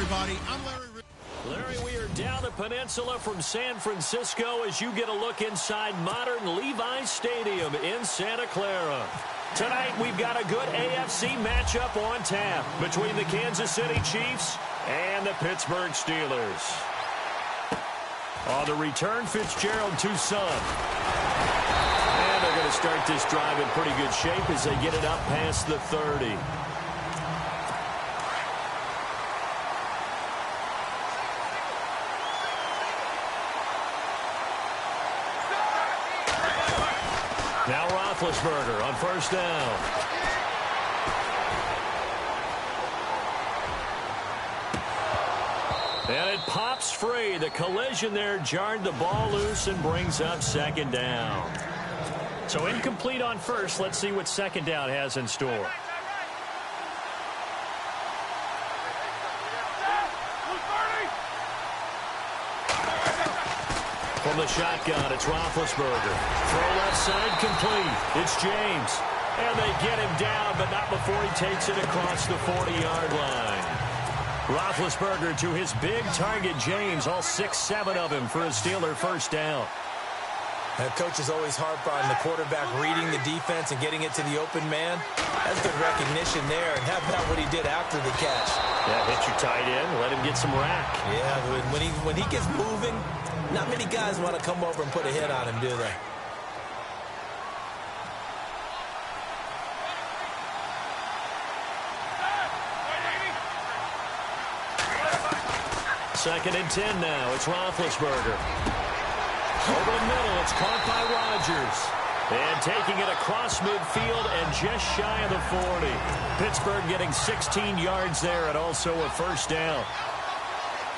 everybody. I'm Larry, we are down the peninsula from San Francisco as you get a look inside modern Levi's Stadium in Santa Clara. Tonight, we've got a good AFC matchup on tap between the Kansas City Chiefs and the Pittsburgh Steelers. On the return, Fitzgerald to Son. And they're going to start this drive in pretty good shape as they get it up past the 30. Now Roethlisberger on first down. And it pops free. The collision there jarred the ball loose and brings up second down. So incomplete on first. Let's see what second down has in store. From the shotgun, it's Roethlisberger. Throw left side complete. It's James. And they get him down, but not before he takes it across the 40-yard line. Roethlisberger to his big target, James, all 6-7 of him for a Steeler first down. Coaches always harp on the quarterback reading the defense and getting it to the open man. That's good recognition there. And how about what he did after the catch? Yeah, hit your tight end, let him get some rack. Yeah, when he gets moving, not many guys want to come over and put a hit on him, do they? Second and 10 now. It's Roethlisberger. Over the middle, it's caught by Rodgers. And taking it across midfield and just shy of the 40. Pittsburgh getting 16 yards there and also a first down.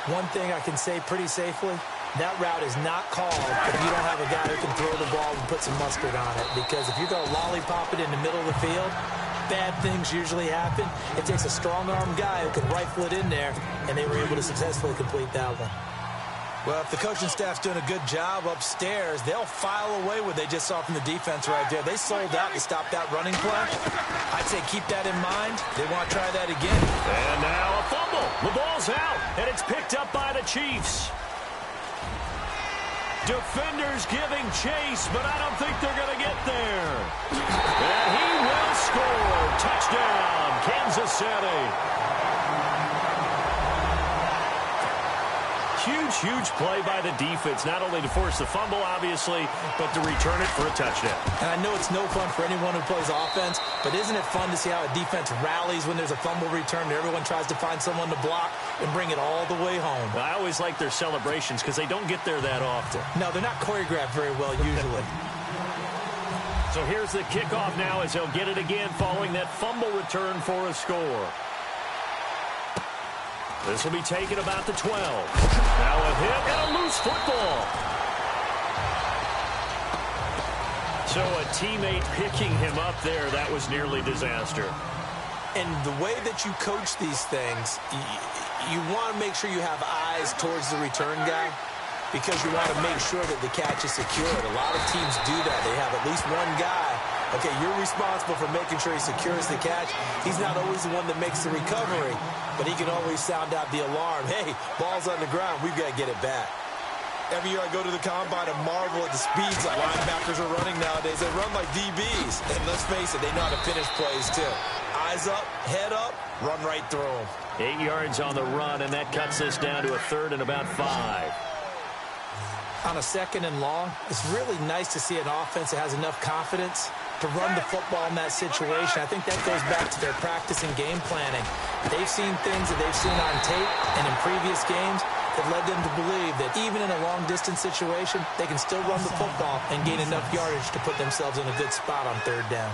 One thing I can say pretty safely, that route is not called if you don't have a guy who can throw the ball and put some mustard on it. Because if you're going to lollipop it in the middle of the field, bad things usually happen. It takes a strong-armed guy who can rifle it in there, and they were able to successfully complete that one. Well, if the coaching staff's doing a good job upstairs, they'll file away what they just saw from the defense right there. They sold out to stop that running play. I'd say keep that in mind. They want to try that again. And now a fumble. The ball's out, and it's picked up by the Chiefs. Defenders giving chase, but I don't think they're going to get there. And he will score. Touchdown, Kansas City. Huge play by the defense, not only to force the fumble, obviously, but to return it for a touchdown. And I know it's no fun for anyone who plays offense, but isn't it fun to see how a defense rallies when there's a fumble return and everyone tries to find someone to block and bring it all the way home? I always like their celebrations because they don't get there that often. No, they're not choreographed very well usually. So here's the kickoff now as they'll get it again following that fumble return for a score. This will be taken about the 12. Now a hit and a loose football. So a teammate picking him up there, that was nearly disaster. And the way that you coach these things, you want to make sure you have eyes towards the return guy because you want to make sure that the catch is secured. A lot of teams do that. They have at least one guy. Okay, you're responsible for making sure he secures the catch. He's not always the one that makes the recovery, but he can always sound out the alarm. Hey, ball's on the ground. We've got to get it back. Every year I go to the combine and marvel at the speeds that linebackers are running nowadays. They run like DBs. And let's face it, they know how to finish plays too. Eyes up, head up, run right through them. 8 yards on the run, and that cuts this down to a third and about 5. On a second and long, it's really nice to see an offense that has enough confidence to run the football in that situation. I think that goes back to their practice and game planning. They've seen things that they've seen on tape and in previous games that led them to believe that even in a long-distance situation, they can still run the football and gain enough yardage to put themselves in a good spot on third down.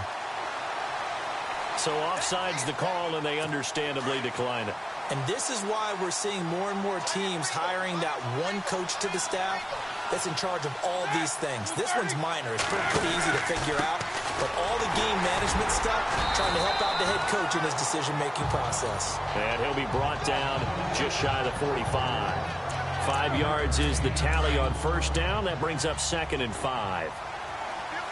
So offside's the call, and they understandably decline it. And this is why we're seeing more and more teams hiring that one coach to the staff that's in charge of all these things. This one's minor. It's pretty easy to figure out. But all the game management stuff, trying to help out the head coach in his decision-making process. And he'll be brought down just shy of the 45. 5 yards is the tally on first down. That brings up 2nd and 5.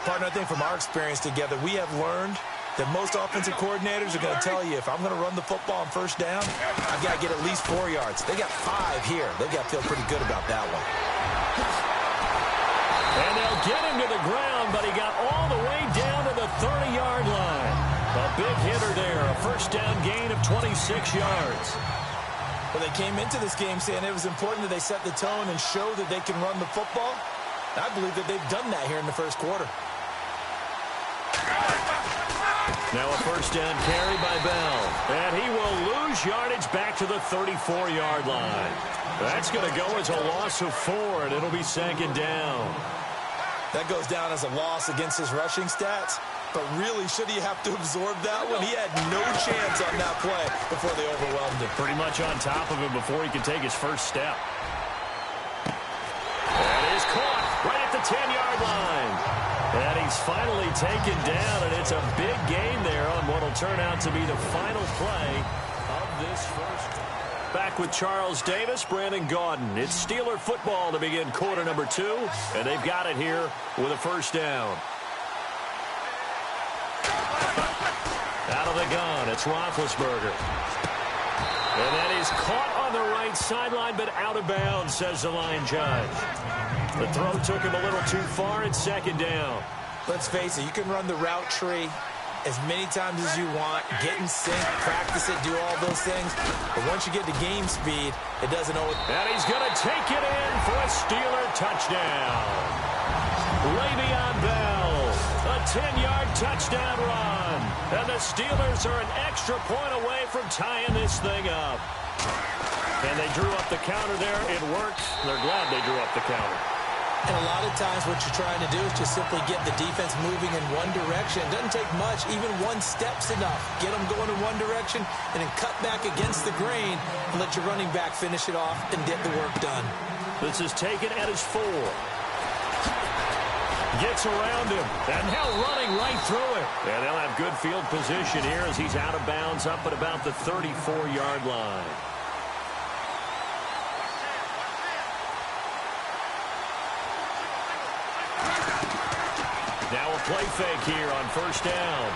Partner, I think from our experience together, we have learned, if you're going to run the football in that situation, I think that most offensive coordinators are going to tell you, if I'm going to run the football on first down, I've got to get at least 4 yards. They got 5 here. They've got to feel pretty good about that one. And they'll get him to the ground, but he got all the way down to the 30-yard line. A big hitter there, a first down gain of 26 yards. Well, they came into this game saying it was important that they set the tone and show that they can run the football. I believe that they've done that here in the first quarter. Now a first down carry by Bell. And he will lose yardage back to the 34-yard line. That's going to go as a loss of 4, and it'll be second down. That goes down as a loss against his rushing stats. But really, should he have to absorb that one? He had no chance on that play before they overwhelmed him. Pretty much on top of him before he could take his first step. That is caught right at the 10-yard line. And he's finally taken down, and it's a big gain there on what will turn out to be the final play of this first. Back with Charles Davis, Brandon Gaudin. It's Steeler football to begin quarter number 2, and they've got it here with a first down. Out of the gun, it's Roethlisberger. And that is caught on the right sideline, but out of bounds, says the line judge. The throw took him a little too far. It's second down. Let's face it, you can run the route tree as many times as you want, get in sync, practice it, do all those things. But once you get to game speed, it doesn't always... And he's going to take it in for a Steeler touchdown. Le'Veon Bell, a 10-yard touchdown run. And the Steelers are an extra point away from tying this thing up. And they drew up the counter there. It worked. They're glad they drew up the counter. And a lot of times what you're trying to do is just simply get the defense moving in one direction. It doesn't take much. Even one step's enough. Get them going in one direction and then cut back against the grain and let your running back finish it off and get the work done. This is taken at his 4. Gets around him. And now running right through it. And they'll have good field position here as he's out of bounds up at about the 34-yard line. Now a play fake here on first down.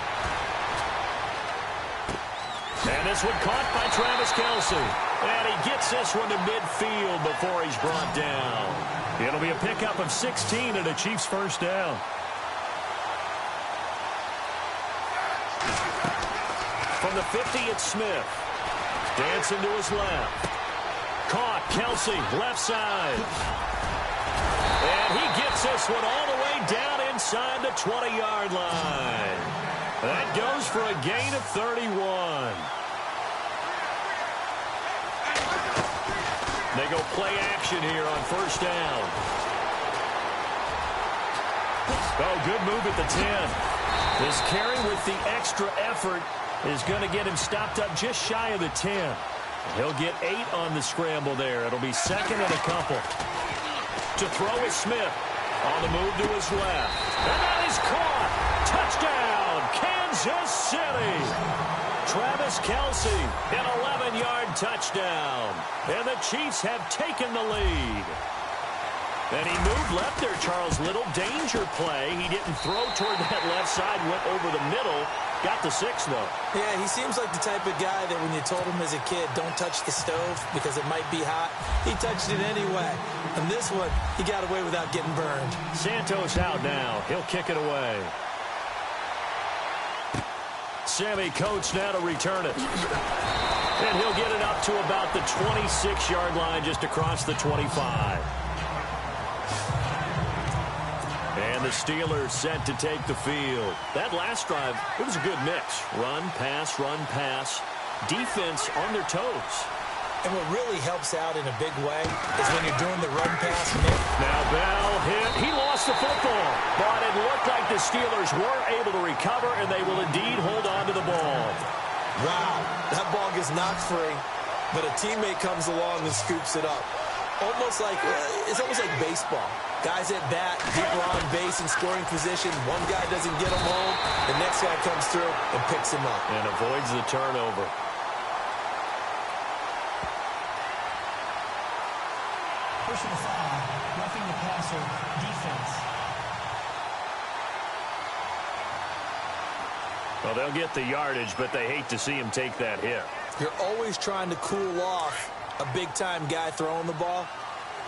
And this one caught by Travis Kelce. And he gets this one to midfield before he's brought down. It'll be a pickup of 16 and a Chiefs first down. From the 50, it's Smith. Dancing to his left. Caught, Kelce, left side. And he gets this one all the way down inside the 20-yard line. That goes for a gain of 31. They go play action here on first down. Oh, good move at the 10. This carry with the extra effort is going to get him stopped up just shy of the 10. He'll get 8 on the scramble there. It'll be second and a couple. To throw is Smith. On the move to his left. And that is caught. Touchdown, Kansas City. Travis Kelce, an 11-yard touchdown. And the Chiefs have taken the lead. And he moved left there, Charles. Little danger play. He didn't throw toward that left side, went over the middle. Got the 6, though. Yeah, he seems like the type of guy that when you told him as a kid, don't touch the stove because it might be hot, he touched it anyway. And this one, he got away without getting burned. Santos out now. He'll kick it away. Sammy Coates now to return it. And he'll get it up to about the 26-yard line just across the 25. And the Steelers set to take the field. That last drive, it was a good mix. Run, pass, defense on their toes. And what really helps out in a big way is when you're doing the run-pass mix. Now Bell hit. He lost the football. But it looked like the Steelers were able to recover, and they will indeed hold on to the ball. Wow, that ball gets knocked free, but a teammate comes along and scoops it up. It's almost like baseball. Guys at bat, people on base in scoring position. One guy doesn't get him home. The next guy comes through and picks him up. And avoids the turnover. Personal foul, roughing the passer, defense. Well, they'll get the yardage, but they hate to see him take that hit. You're always trying to cool off a big-time guy throwing the ball,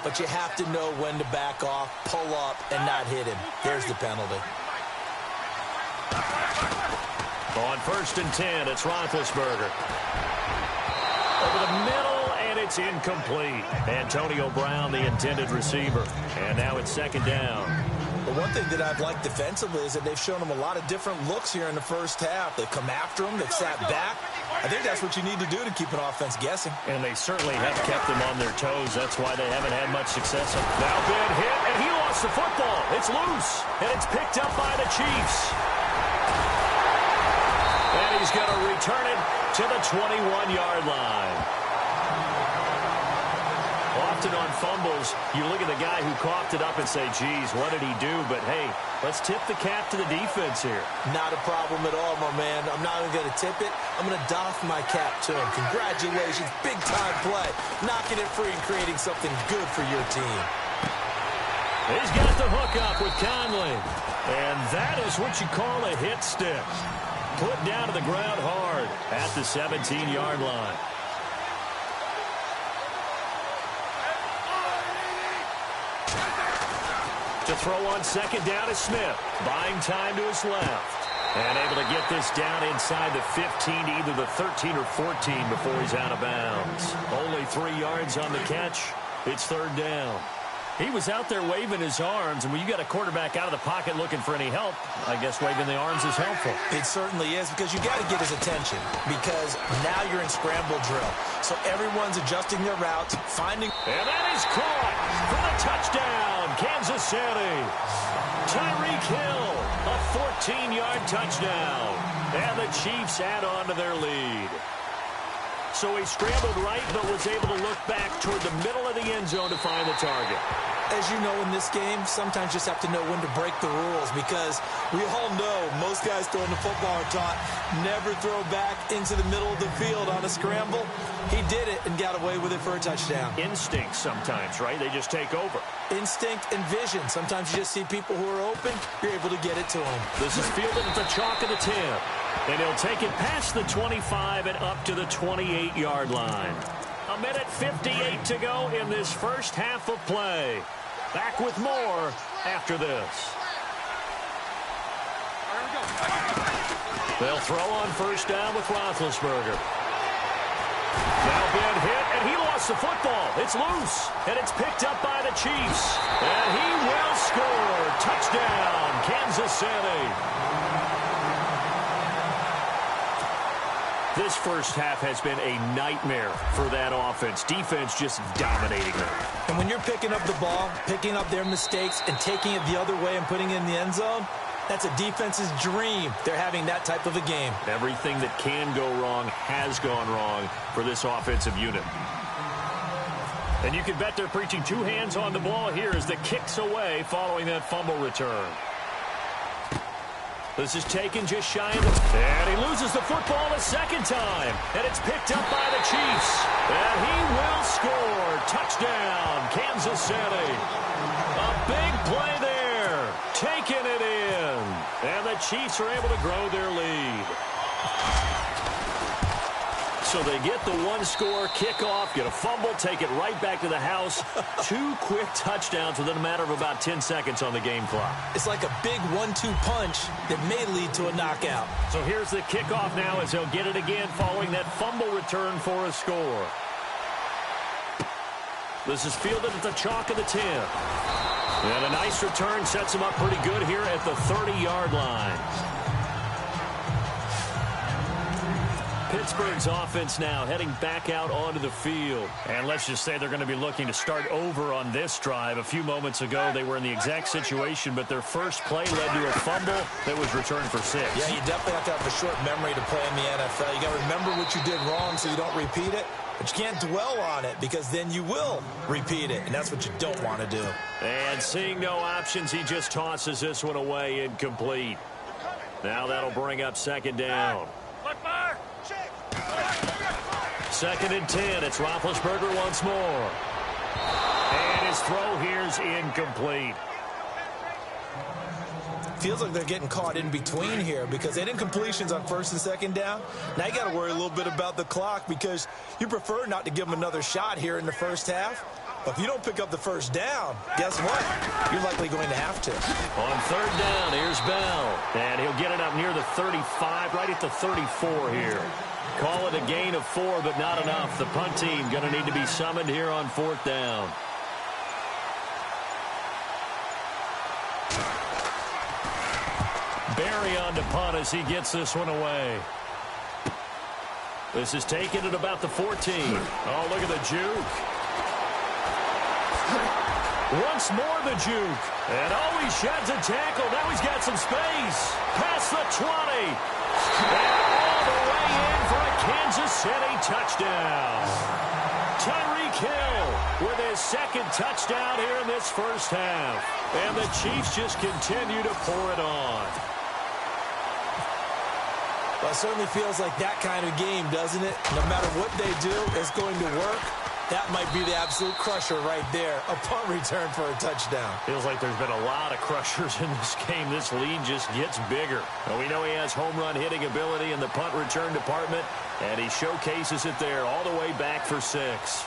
but you have to know when to back off, pull up, and not hit him. There's the penalty. On 1st and 10, it's Roethlisberger. Over the middle, and it's incomplete. Antonio Brown, the intended receiver. And now it's 2nd down. But one thing that I've liked defensively is that they've shown him a lot of different looks here in the first half. They've come after him. They've sat back. I think that's what you need to do to keep an offense guessing. And they certainly have kept them on their toes. That's why they haven't had much success. Now been hit, and he lost the football. It's loose, and it's picked up by the Chiefs. And he's going to return it to the 21-yard line. Often on fumbles, you look at the guy who coughed it up and say, geez, what did he do? But, hey, let's tip the cap to the defense here. Not a problem at all, my man. I'm not even going to tip it. I'm going to doff my cap to him. Congratulations. Big-time play. Knocking it free and creating something good for your team. He's got the hook up with Conley. And that is what you call a hit stick. Put down to the ground hard at the 17-yard line. To throw on 2nd down is Smith. Buying time to his left. And able to get this down inside the 15, either the 13 or 14 before he's out of bounds. Only 3 yards on the catch. It's 3rd down. He was out there waving his arms, and when you got a quarterback out of the pocket looking for any help, I guess waving the arms is helpful. It certainly is, because you got to get his attention, because now you're in scramble drill. So everyone's adjusting their routes, finding... And that is caught for the touchdown, Kansas City. Tyreek Hill, a 14-yard touchdown. And the Chiefs add on to their lead. So he scrambled right, but was able to look back toward the middle of the end zone to find the target. As you know, in this game, sometimes you just have to know when to break the rules, because we all know most guys throwing the football are taught never throw back into the middle of the field on a scramble. He did it and got away with it for a touchdown. Instinct sometimes, right? They just take over. Instinct and vision. Sometimes you just see people who are open, you're able to get it to them. This is fielded at the chalk of the 10. And he'll take it past the 25 and up to the 28-yard line. 1:58 to go in this first half of play. Back with more after this. They'll throw on 1st down with Roethlisberger. Now been hit, and he lost the football. It's loose, and it's picked up by the Chiefs. And he will score. Touchdown, Kansas City. This first half has been a nightmare for that offense. Defense just dominating them. And when you're picking up the ball, picking up their mistakes, and taking it the other way and putting it in the end zone, that's a defense's dream. They're having that type of a game. Everything that can go wrong has gone wrong for this offensive unit. And you can bet they're preaching 2 hands on the ball here as the kick's away following that fumble return. This is taken just shy of the... And he loses the football a 2nd time. And it's picked up by the Chiefs. And he will score. Touchdown, Kansas City. A big play there. Taking it in. And the Chiefs are able to grow their lead. So they get the 1-score kickoff, get a fumble, take it right back to the house. 2 quick touchdowns within a matter of about 10 seconds on the game clock. It's like a big 1-2 punch that may lead to a knockout. So here's the kickoff now as they'll get it again following that fumble return for a score. This is fielded at the chalk of the 10. And a nice return sets him up pretty good here at the 30-yard line. Pittsburgh's offense now heading back out onto the field. And let's just say they're going to be looking to start over on this drive. A few moments ago, they were in the exact situation, but their first play led to a fumble that was returned for 6. Yeah, you definitely have to have a short memory to play in the NFL. You got to remember what you did wrong so you don't repeat it. But you can't dwell on it, because then you will repeat it, and that's what you don't want to do. And seeing no options, he just tosses this one away incomplete. Now that'll bring up 2nd down. 2nd and 10. It's Roethlisberger once more. And his throw here's incomplete. Feels like they're getting caught in between here because they didn't completions on first and second down. Now you got to worry a little bit about the clock because you prefer not to give them another shot here in the first half. But if you don't pick up the first down, guess what? You're likely going to have to. On third down, here's Bell. And he'll get it up near the 35, right at the 34 here. Call it a gain of 4, but not enough. The punt team going to need to be summoned here on fourth down. Barry on to punt as he gets this one away. This is taken at about the 14. Oh, look at the juke. Once more the juke. And he sheds a tackle. Now he's got some space. Past the 20. And all the way in for a Kansas City touchdown. Tyreek Hill with his second touchdown here in this first half. And the Chiefs just continue to pour it on. Well, it certainly feels like that kind of game, doesn't it? No matter what they do, it's going to work. That might be the absolute crusher right there. A punt return for a touchdown. Feels like there's been a lot of crushers in this game. This lead just gets bigger. And we know he has home run hitting ability in the punt return department, and he showcases it there all the way back for 6.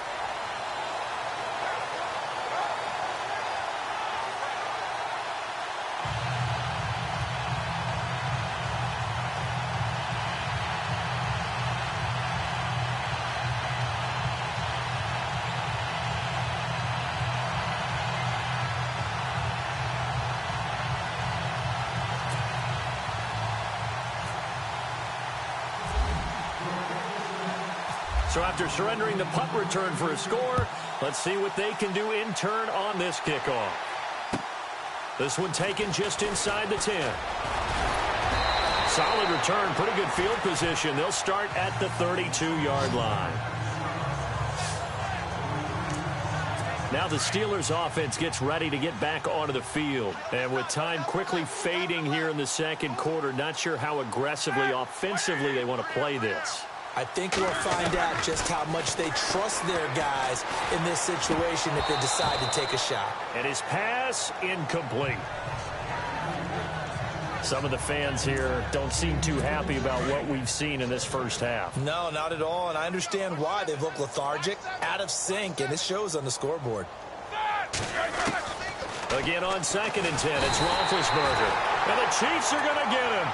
So after surrendering the punt return for a score, let's see what they can do in turn on this kickoff. This one taken just inside the 10. Solid return, pretty good field position. They'll start at the 32-yard line. Now the Steelers offense gets ready to get back onto the field. And with time quickly fading here in the second quarter, not sure how aggressively, offensively they want to play this. I think we'll find out just how much they trust their guys in this situation if they decide to take a shot. And his pass incomplete. Some of the fans here don't seem too happy about what we've seen in this first half. No, not at all, and I understand why. They've looked lethargic, out of sync, and it shows on the scoreboard. Again on 2nd and 10, it's Roethlisberger. And the Chiefs are going to get him.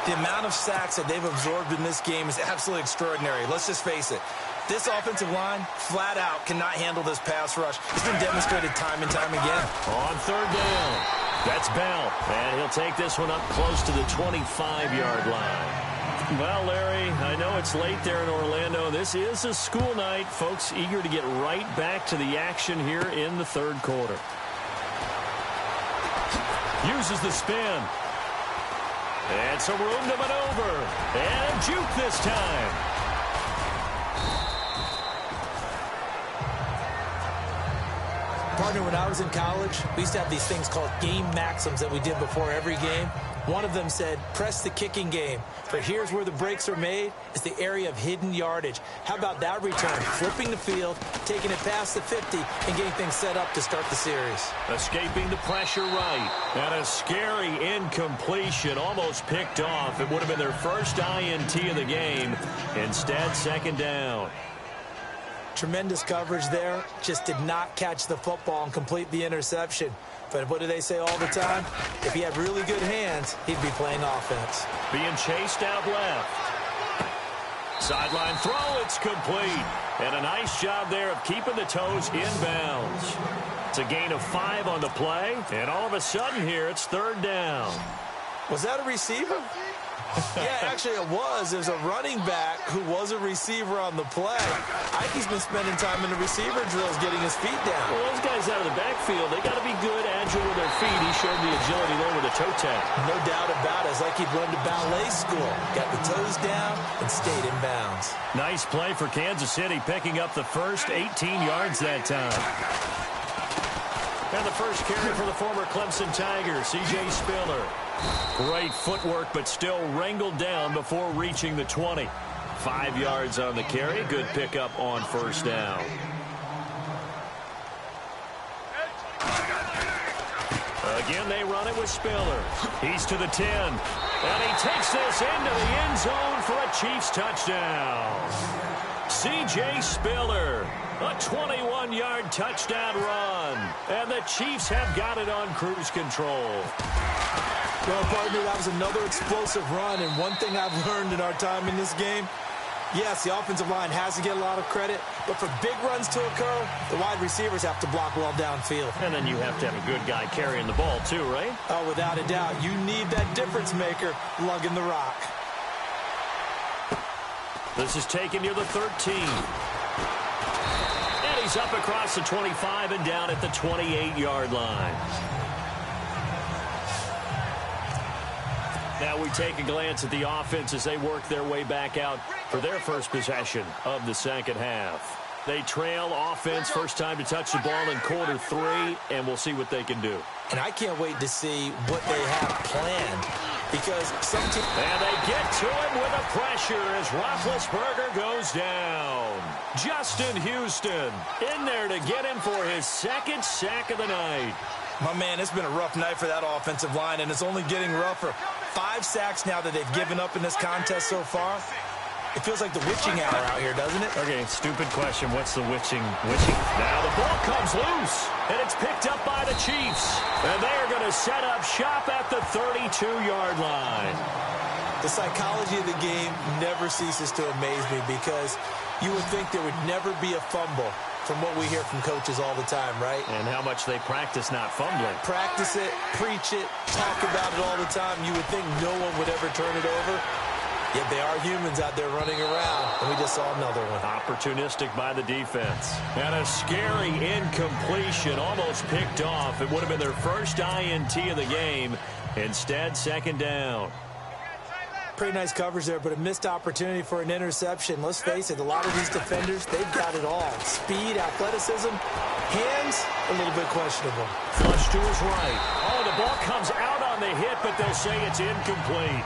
The amount of sacks that they've absorbed in this game is absolutely extraordinary. Let's just face it. This offensive line, flat out, cannot handle this pass rush. It's been demonstrated time and time again. On third down, that's Bell. And he'll take this one up close to the 25-yard line. Well, Larry, I know it's late there in Orlando. This is a school night. Folks eager to get right back to the action here in the third quarter. Uses the spin. And some room to maneuver. And a juke this time. Partner, when I was in college, we used to have these things called game maxims that we did before every game. One of them said, press the kicking game. For here's where the breaks are made. It's the area of hidden yardage. How about that return? Flipping the field, taking it past the 50, and getting things set up to start the series. Escaping the pressure right. And a scary incompletion, almost picked off. It would have been their first INT of the game. Instead, 2nd down. Tremendous coverage there. Just did not catch the football and complete the interception. But what do they say all the time? If he had really good hands, he'd be playing offense. Being chased out left. Sideline throw, it's complete. And a nice job there of keeping the toes in bounds. It's a gain of 5 on the play. And all of a sudden here, it's 3rd down. Was that a receiver? Yeah, actually it was. There's a running back who was a receiver on the play. Ike's been spending time in the receiver drills getting his feet down. Well, those guys out of the backfield, they got to be good, agile with their feet. He showed the agility there with a toe tap. No doubt about it. It's like he'd run to ballet school. Got the toes down and stayed in bounds. Nice play for Kansas City, picking up the first 18 yards that time. And the first carry for the former Clemson Tiger, C.J. Spiller. Great footwork, but still wrangled down before reaching the 20. 5 yards on the carry. Good pickup on first down. Again, they run it with Spiller. He's to the 10. And he takes this into the end zone for a Chiefs touchdown. C.J. Spiller, a 21-yard touchdown run. And the Chiefs have got it on cruise control. Well, partner, that was another explosive run. And one thing I've learned in our time in this game, yes, the offensive line has to get a lot of credit, but for big runs to occur, the wide receivers have to block well downfield. And then you have to have a good guy carrying the ball too, right? Oh, without a doubt. You need that difference maker lugging the rock. This is taken near the 13. And he's up across the 25 and down at the 28-yard line. Now we take a glance at the offense as they work their way back out for their first possession of the second half. They trail offense, first time to touch the ball in quarter 3, and we'll see what they can do. And I can't wait to see what they have planned, because some teams... And they get to him with a pressure as Roethlisberger goes down. Justin Houston in there to get him for his second sack of the night. My man, it's been a rough night for that offensive line, and it's only getting rougher. 5 sacks now that they've given up in this contest so far. It feels like the witching hour out here, doesn't it? Okay, stupid question. What's the witching? Now the ball comes loose, and it's picked up by the Chiefs. And they are going to set up shop at the 32-yard line. The psychology of the game never ceases to amaze me, because you would think there would never be a fumble from what we hear from coaches all the time, right? And how much they practice not fumbling. Practice it, preach it, talk about it all the time. You would think no one would ever turn it over. Yet they are humans out there running around, and we just saw another one. Opportunistic by the defense. And a scary incompletion, almost picked off. It would have been their first INT of the game. Instead, second down. Pretty nice coverage there, but a missed opportunity for an interception. Let's face it, a lot of these defenders, they've got it all. Speed, athleticism, hands, a little bit questionable. Flush to his right. Oh, the ball comes out on the hit, but they'll say it's incomplete.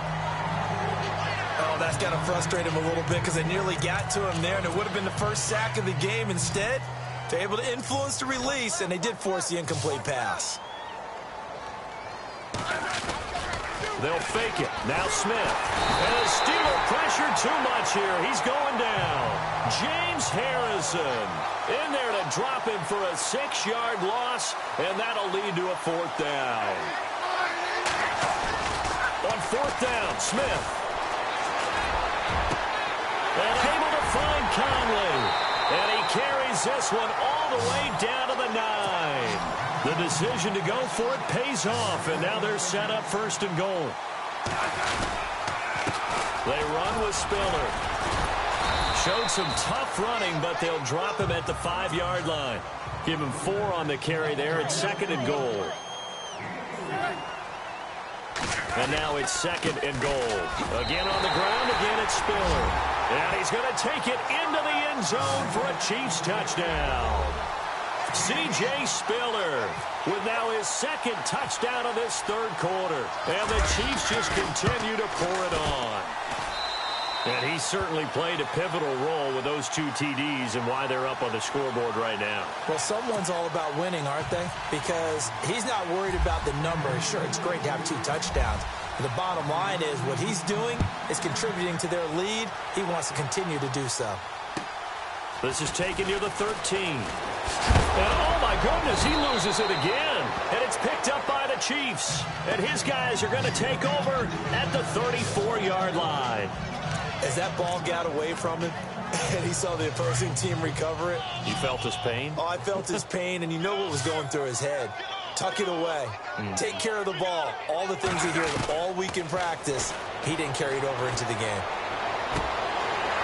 Oh, that's got to frustrate him a little bit, because they nearly got to him there, and it would have been the first sack of the game. Instead, they're able to influence the release, and they did force the incomplete pass. They'll fake it. Now Smith. And the Steeler pressure too much here. He's going down. James Harrison in there to drop him for a 6-yard loss, and that'll lead to a 4th down. On 4th down, Smith. And able to find Conley. And he carries this one all the way down to the 9. The decision to go for it pays off, and now they're set up 1st and goal. They run with Spiller. Showed some tough running, but they'll drop him at the 5-yard line. Give him 4 on the carry there. It's 2nd and goal. And now it's 2nd and goal. Again on the ground, again it's Spiller. And he's going to take it into the end zone for a Chiefs touchdown. C.J. Spiller with now his 2nd touchdown of this 3rd quarter. And the Chiefs just continue to pour it on. And he certainly played a pivotal role with those 2 TDs and why they're up on the scoreboard right now. Well, someone's all about winning, aren't they? Because he's not worried about the number. Sure, it's great to have 2 touchdowns. But the bottom line is what he's doing is contributing to their lead. He wants to continue to do so. This is taken near the 13. And oh my goodness, he loses it again. And it's picked up by the Chiefs. And his guys are going to take over at the 34-yard line. As that ball got away from him and he saw the opposing team recover it. You felt his pain? Oh, I felt his pain, and you know what was going through his head. Tuck it away. Take care of the ball. All the things he hears all week in practice, he didn't carry it over into the game.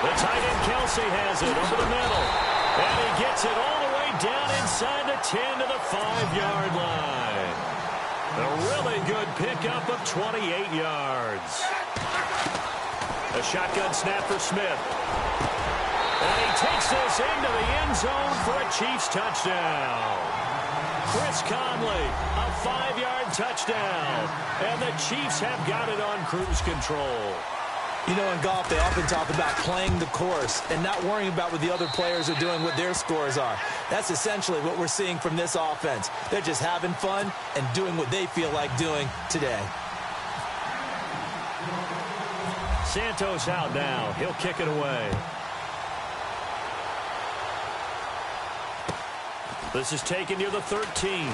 The tight end Kelsey has it over the middle. And he gets it all the way down inside the 10 to the 5-yard line. A really good pickup of 28 yards. A shotgun snap for Smith. And he takes this into the end zone for a Chiefs touchdown. Chris Conley, a 5-yard touchdown. And the Chiefs have got it on cruise control. You know, in golf, they often talk about playing the course and not worrying about what the other players are doing, what their scores are. That's essentially what we're seeing from this offense. They're just having fun and doing what they feel like doing today. Santos out now. He'll kick it away. This is taken near the 13.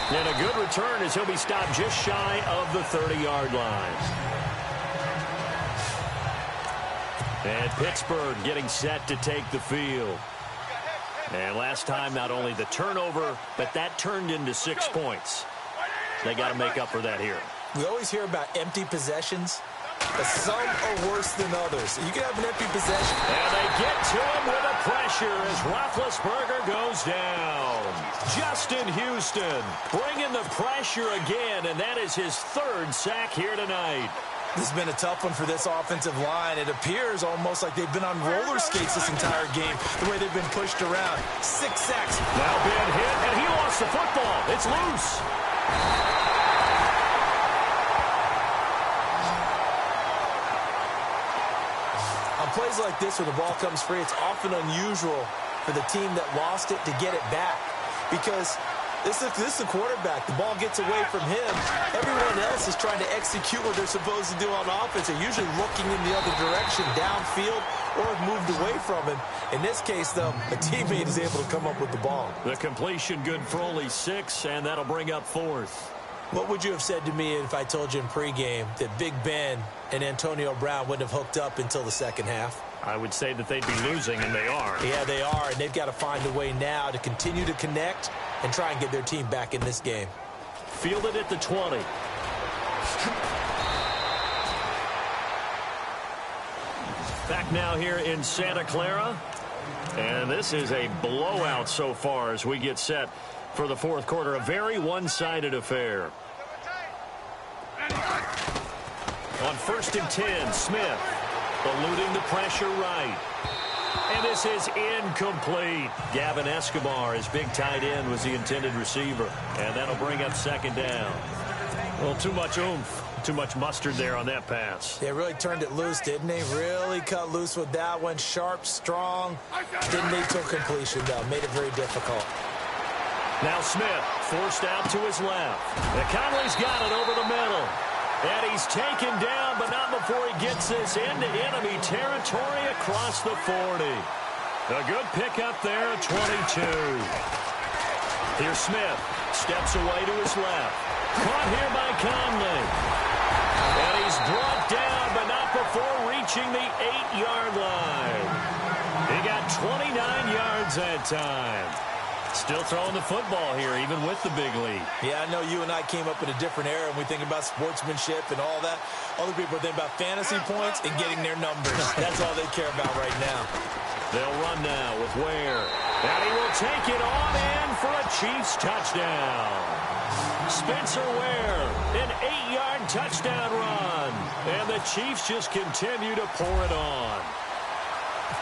And a good return as he'll be stopped just shy of the 30-yard line. And Pittsburgh getting set to take the field. And last time, not only the turnover, but that turned into 6 points. They got to make up for that here. We always hear about empty possessions, but some are worse than others. You can have an empty possession. And they get to him with a pressure as Roethlisberger goes down. Justin Houston bringing the pressure again, and that is his 3rd sack here tonight. This has been a tough one for this offensive line. It appears almost like they've been on roller skates this entire game, the way they've been pushed around. 6 sacks. Now being hit, and he lost the football. It's loose. On plays like this where the ball comes free, it's often unusual for the team that lost it to get it back, because this is the quarterback. The ball gets away from him. Everyone else is trying to execute what they're supposed to do on offense. They're usually looking in the other direction, downfield, or have moved away from him. In this case, though, a teammate is able to come up with the ball. The completion good for only 6, and that'll bring up 4th. What would you have said to me if I told you in pregame that Big Ben and Antonio Brown wouldn't have hooked up until the second half? I would say that they'd be losing, and they are. Yeah, they are, and they've got to find a way now to continue to connect and try and get their team back in this game. Fielded at the 20. Back now here in Santa Clara. And this is a blowout so far as we get set for the 4th quarter. A very one-sided affair. On 1st and 10, Smith eluding the pressure right. And this is incomplete. Gavin Escobar, his big tight end, was the intended receiver. And that'll bring up 2nd down. Well, too much oomph, too much mustard there on that pass. They really turned it loose, didn't they? Really cut loose with that one. Sharp, strong. Didn't lead to a completion, though. Made it very difficult. Now Smith forced out to his left. And Conley's got it over the middle. And he's taken down, but not before he gets this into enemy territory across the 40. A good pickup there at 22. Here's Smith. Steps away to his left. Caught here by Conley. And he's brought down, but not before reaching the 8-yard line. He got 29 yards that time. Still throwing the football here, even with the big lead. Yeah, I know you and I came up in a different era, and we think about sportsmanship and all that. Other people think about fantasy points and getting their numbers. That's all they care about right now. They'll run now with Ware. And he will take it on in for a Chiefs touchdown. Spencer Ware, an 8-yard touchdown run. And the Chiefs just continue to pour it on.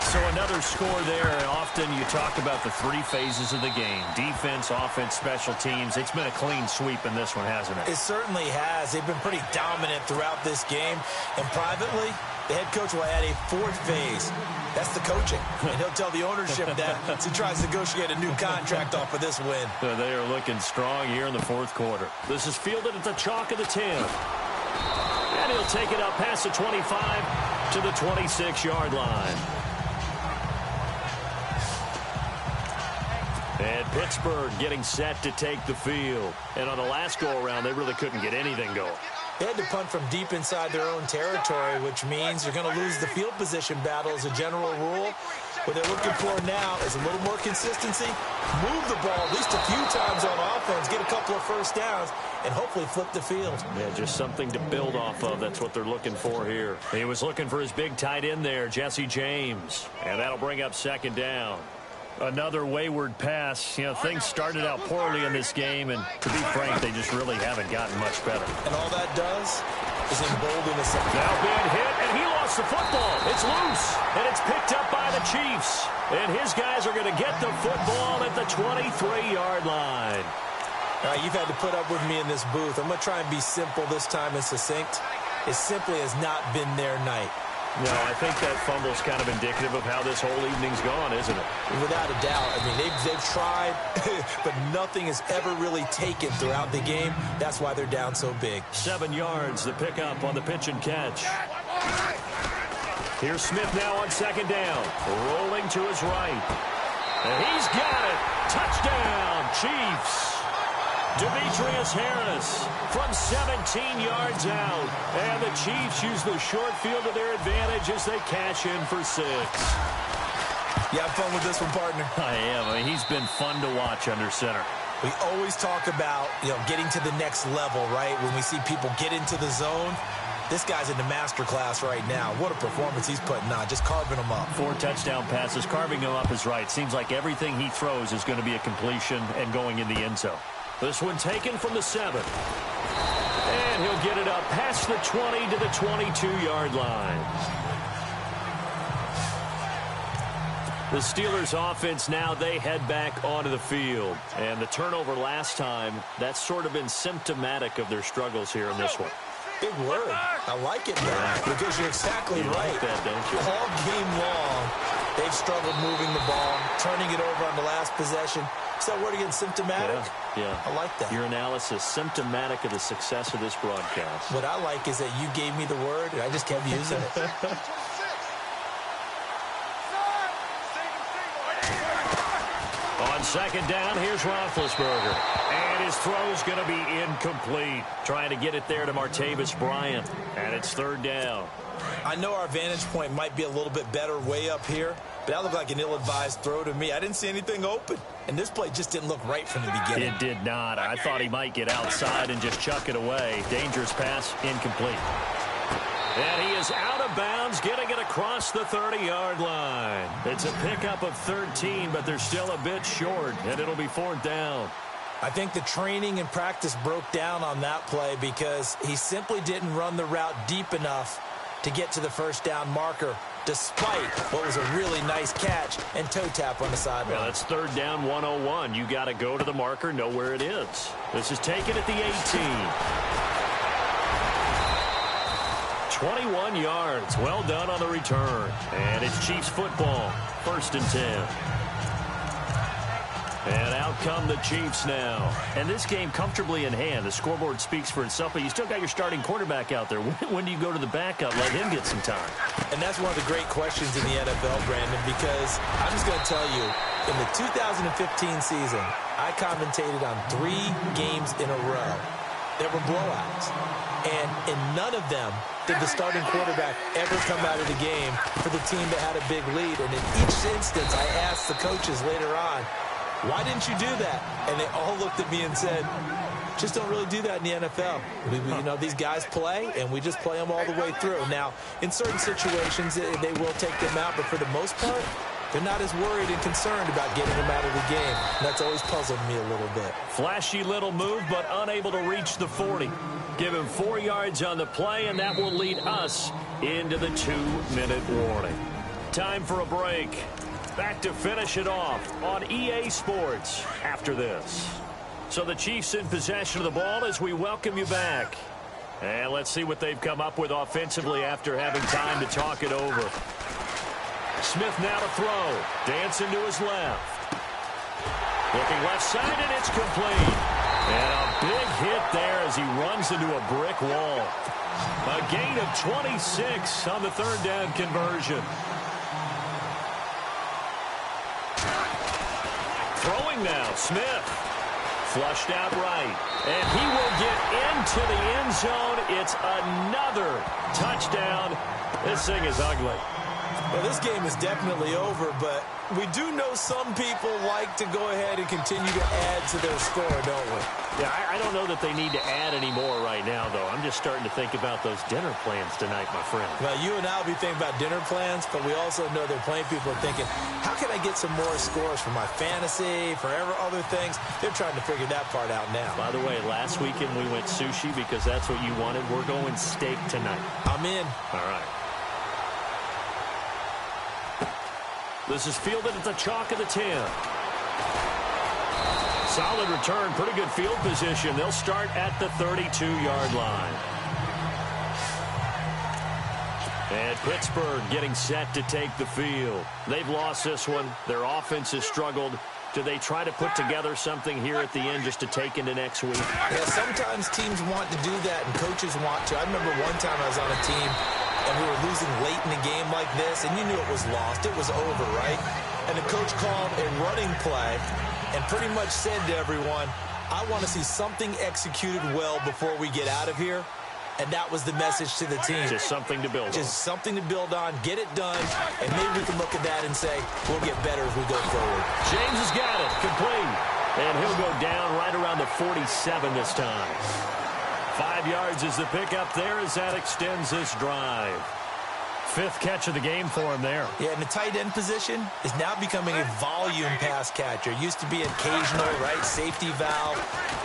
So another score there. Often you talk about the 3 phases of the game. Defense, offense, special teams. It's been a clean sweep in this one, hasn't it? It certainly has. They've been pretty dominant throughout this game. And privately, the head coach will add a 4th phase. That's the coaching. And he'll tell the ownership that as he tries to negotiate a new contract off of this win. They are looking strong here in the 4th quarter. This is fielded at the chalk of the 10. And he'll take it up past the 25 to the 26-yard line. And Pittsburgh getting set to take the field. And on the last go-around, they really couldn't get anything going. They had to punt from deep inside their own territory, which means they're going to lose the field position battle as a general rule. What they're looking for now is a little more consistency, move the ball at least a few times on offense, get a couple of first downs, and hopefully flip the field. Yeah, just something to build off of. That's what they're looking for here. He was looking for his big tight end there, Jesse James. And that'll bring up 2nd down. Another wayward pass. You know, things started out poorly in this game, and to be frank, they just really haven't gotten much better. And all that does is embolden us. Now being hit, and he lost the football. It's loose, and it's picked up by the Chiefs. And his guys are going to get the football at the 23-yard line. All right, you've had to put up with me in this booth. I'm going to try and be simple this time and succinct. it simply has not been their night. No, I think that fumble's kind of indicative of how this whole evening's gone, isn't it? Without a doubt. I mean, they've tried, but nothing is ever really taken throughout the game. That's why they're down so big. 7 yards, the pickup on the pitch and catch. Here's Smith now on second down. Rolling to his right. And he's got it. Touchdown, Chiefs. Demetrius Harris from 17 yards out. And the Chiefs use the short field to their advantage as they cash in for 6. You have fun with this one, partner? I am. I mean, he's been fun to watch under center. We always talk about, getting to the next level, right? When we see people get into the zone. This guy's in the master class right now. What a performance he's putting on, just carving them up. 4 touchdown passes, carving him up is right. Seems like everything he throws is going to be a completion and going in the end zone. This one taken from the 7. And he'll get it up past the 20 to the 22-yard line. The Steelers offense now, they head back onto the field. And the turnover last time, that's sort of been symptomatic of their struggles here in this one. Big word. I like it, man, because you're exactly right. Like that, don't you? All game long, they've struggled moving the ball, turning it over on the last possession. Is that word again, symptomatic? Yeah. I like that. Your analysis, symptomatic of the success of this broadcast. What I like is that you gave me the word, and I just kept using it. On second down, here's Roethlisberger. And his throw's going to be incomplete. Trying to get it there to Martavis Bryant. And it's third down. I know our vantage point might be a little bit better way up here, but that looked like an ill-advised throw to me. I didn't see anything open. And this play just didn't look right from the beginning. It did not. I thought he might get outside and just chuck it away. Dangerous pass, incomplete. And he is out of bounds, getting it across the 30-yard line. It's a pickup of 13, but they're still a bit short, and it'll be fourth down. I think the training and practice broke down on that play because he simply didn't run the route deep enough to get to the first down marker, despite what was a really nice catch and toe tap on the sideline. Well, that's third down 101. You got to go to the marker, know where it is. This is taken at the 18. 21 yards. Well done on the return. And it's Chiefs football. First and 10. And out come the Chiefs now. And this game comfortably in hand. The scoreboard speaks for itself, but you still got your starting quarterback out there. When do you go to the backup? Let him get some time. And that's one of the great questions in the NFL, Brandon, because I'm just going to tell you, in the 2015 season, I commentated on 3 games in a row. There were blowouts. And in none of them did the starting quarterback ever come out of the game for the team that had a big lead. And in each instance, I asked the coaches later on, why didn't you do that? And they all looked at me and said, just don't really do that in the NFL. These guys play, and we just play them all the way through. Now, in certain situations, they will take them out, but for the most part, they're not as worried and concerned about getting them out of the game. And that's always puzzled me a little bit. Flashy little move, but unable to reach the 40. Give him 4 yards on the play, and that will lead us into the 2-minute warning. Time for a break. Back to finish it off on EA Sports after this. So the Chiefs in possession of the ball as we welcome you back. And let's see what they've come up with offensively after having time to talk it over. Smith now to throw. Dancing to his left. Looking left side, and it's complete. And a big hit there as he runs into a brick wall. A gain of 26 on the third down conversion. Throwing now, Smith. Flushed out right. And he will get into the end zone. It's another touchdown. This thing is ugly. Well, this game is definitely over, but we do know some people like to go ahead and continue to add to their score, don't we? Yeah, I don't know that they need to add any more right now, though. I'm just starting to think about those dinner plans tonight, my friend. Well, you and I will be thinking about dinner plans, but we also know they're playing people are thinking, how can I get some more scores for my fantasy, for other things? They're trying to figure that part out now. By the way, last weekend we went sushi because that's what you wanted. We're going steak tonight. I'm in. All right. This is fielded at the chalk of the 10. Solid return, pretty good field position. They'll start at the 32-yard line. And Pittsburgh getting set to take the field. They've lost this one. Their offense has struggled. Do they try to put together something here at the end just to take into next week? Yeah, sometimes teams want to do that and coaches want to. I remember one time I was on a team and we were losing late in a game like this, and you knew it was lost. It was over, right? And the coach called a running play and pretty much said to everyone, I want to see something executed well before we get out of here. And that was the message to the team. Just something to build on. Just something to build on, get it done, and maybe we can look at that and say, we'll get better as we go forward. James has got it, complete. And he'll go down right around the 47 this time. 5 yards is the pickup there as that extends this drive. 5th catch of the game for him there. Yeah, and the tight end position is now becoming a volume pass catcher. It used to be occasional, right? Safety valve,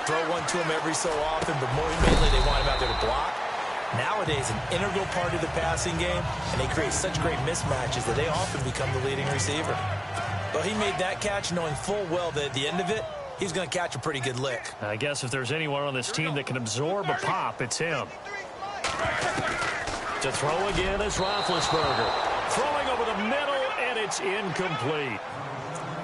throw one to him every so often, but more mainly they want him out there to block. Nowadays, an integral part of the passing game, and they create such great mismatches that they often become the leading receiver. Well, he made that catch knowing full well that at the end of it, he's going to catch a pretty good lick. I guess if there's anyone on this team that can absorb a pop, it's him. To throw again is Roethlisberger. Throwing over the middle, and it's incomplete.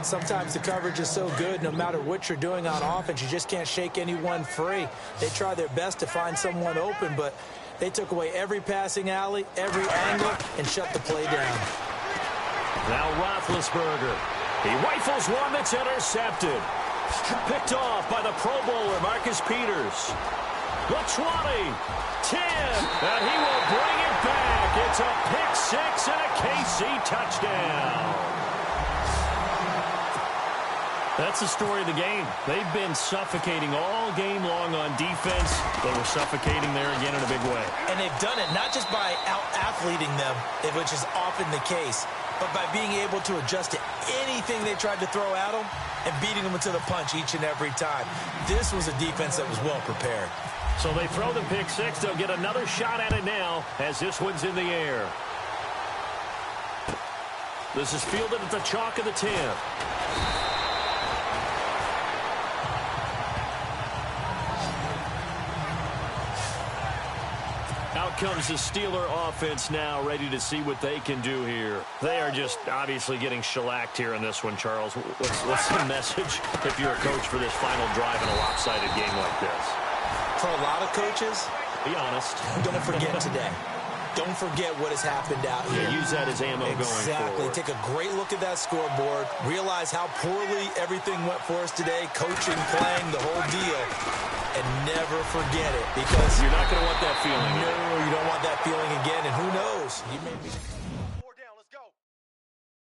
Sometimes the coverage is so good, no matter what you're doing on offense, you just can't shake anyone free. They try their best to find someone open, but they took away every passing alley, every angle, and shut the play down. Now Roethlisberger. He rifles one that's intercepted. Picked off by the Pro Bowler, Marcus Peters. The 20, 10, and he will bring it back. It's a pick-6 and a KC touchdown. That's the story of the game. They've been suffocating all game long on defense. They were suffocating there again in a big way. And they've done it not just by out-athleting them, which is often the case, but by being able to adjust to anything they tried to throw at them and beating them to the punch each and every time. This was a defense that was well prepared. So they throw the pick-6. They'll get another shot at it now as this one's in the air. This is fielded at the chalk of the 10. Out comes the Steeler offense now, ready to see what they can do here. They are just obviously getting shellacked here in this one, Charles. What's the message if you're a coach for this final drive in a lopsided game like this? For a lot of coaches, be honest. Don't forget today. Don't forget what has happened out here. Yeah, use that as ammo going forward. Exactly. Take a great look at that scoreboard. Realize how poorly everything went for us today. Coaching, playing, the whole deal. And never forget it, because you're not going to want that feeling. No, you don't want that feeling again. And who knows? You may be